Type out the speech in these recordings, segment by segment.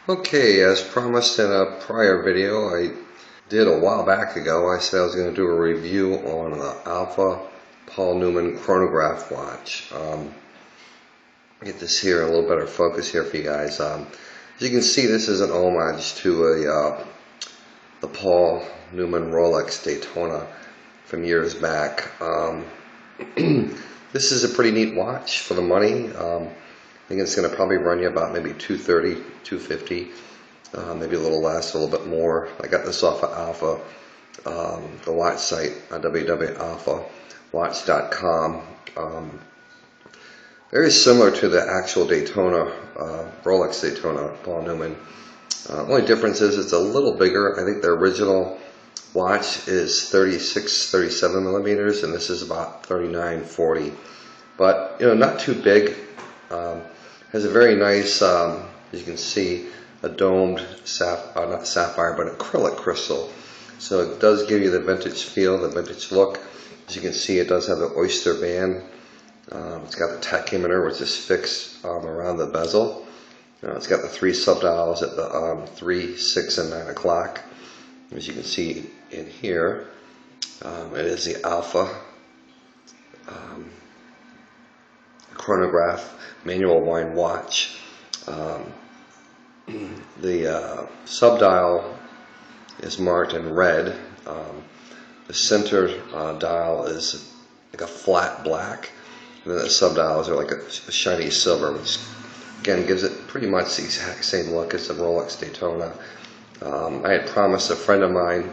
Okay, as promised in a prior video I did a while back ago, I said I was going to do a review on the Alpha Paul Newman chronograph watch. Get this here in a little better focus here for you guys. As you can see, this is an homage to the Paul Newman Rolex Daytona from years back. This is a pretty neat watch for the money. I think it's going to probably run you about maybe $230, $250, maybe a little less, a little bit more. I got this off of Alpha, the watch site, www.alphawatch.com. Very similar to the actual Daytona, Rolex Daytona Paul Newman. Only difference is it's a little bigger. I think the original watch is 36, 37 millimeters, and this is about 39, 40. But not too big. Has a very nice, as you can see, a domed not sapphire, but acrylic crystal. So it does give you the vintage feel, the vintage look. As you can see, it does have the oyster band. It's got the tachymeter, which is fixed around the bezel. It's got the 3 subdials at the 3, 6, and 9 o'clock. As you can see in here, it is the Alpha chronograph manual wind watch. The subdial is marked in red. The center dial is like a flat black, and then the subdials are like a shiny silver, which again gives it pretty much the exact same look as the Rolex Daytona. I had promised a friend of mine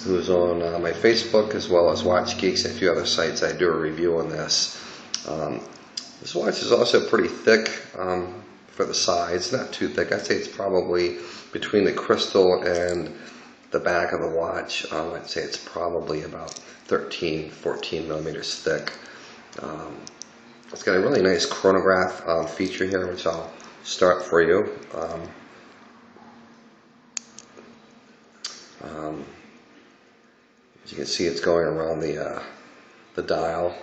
who's on my Facebook as well as Watch Geeks and a few other sites I'd do a review on this. This watch is also pretty thick for the size, not too thick. I'd say it's probably between the crystal and the back of the watch. I'd say it's probably about 13, 14 millimeters thick. It's got a really nice chronograph feature here, which I'll start for you. As you can see, it's going around the dial.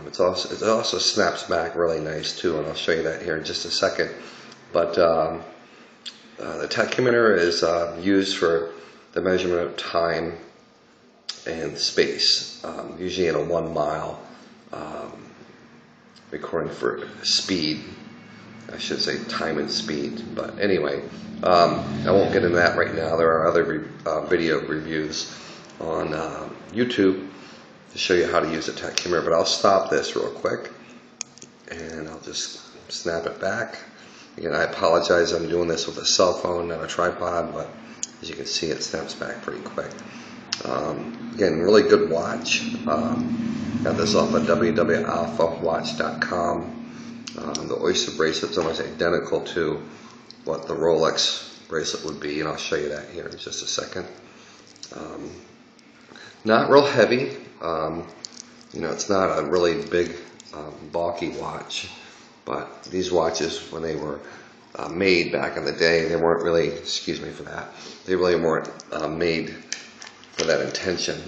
It also snaps back really nice too, and I'll show you that here in just a second. But the tachymeter is used for the measurement of time and space, usually in a 1 mile, recording for speed. I should say time and speed, but anyway, I won't get into that right now. There are other video reviews on YouTube to show you how to use the tachymeter, but I'll stop this real quick and I'll just snap it back. Again, I apologize, I'm doing this with a cell phone, not a tripod, but as you can see, it snaps back pretty quick. Again, really good watch. Got this off of www.alphawatch.com. The oyster bracelet's almost identical to what the Rolex bracelet would be, and I'll show you that here in just a second. Not real heavy. It's not a really big, bulky watch, but these watches, when they were made back in the day, they weren't really, excuse me for that, they really weren't made for that intention.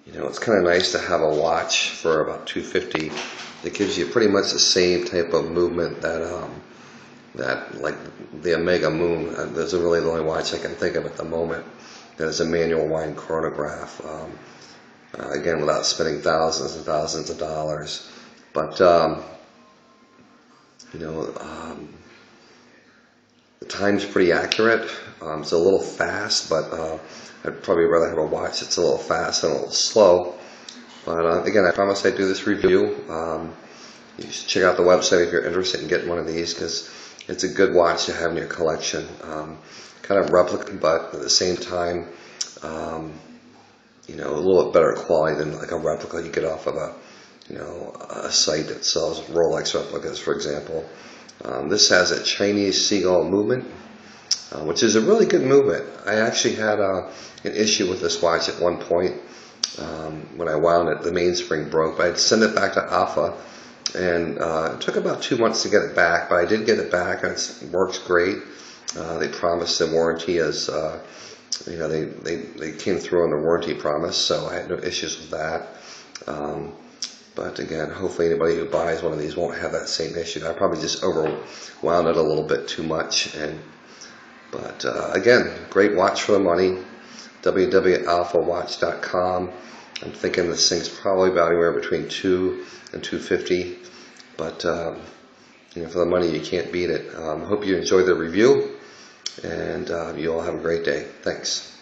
It's kind of nice to have a watch for about $250 that gives you pretty much the same type of movement that like the Omega Moon. There's really the only watch I can think of at the moment that is a manual wind chronograph. Again, without spending thousands and thousands of dollars. But the time's pretty accurate. It's a little fast, but I'd probably rather have a watch that's a little fast and a little slow. But again, I promise I'd do this review. You should check out the website if you're interested in getting one of these, because it's a good watch to have in your collection. Kind of replica, but at the same time, a little bit better quality than like a replica you get off of a site that sells Rolex replicas, for example. This has a Chinese seagull movement, which is a really good movement. I actually had an issue with this watch at one point. When I wound it, the mainspring broke, but I'd send it back to Alpha, and it took about 2 months to get it back, but I did get it back, and it works great. They promised a warranty as, they came through on the warranty promise, so I had no issues with that. But again, hopefully anybody who buys one of these won't have that same issue. I probably just overwound it a little bit too much. But again, great watch for the money. www.alphawatch.com. I'm thinking this thing's probably about anywhere between $200 and $250. But for the money, you can't beat it. Hope you enjoyed the review, and you all have a great day. Thanks.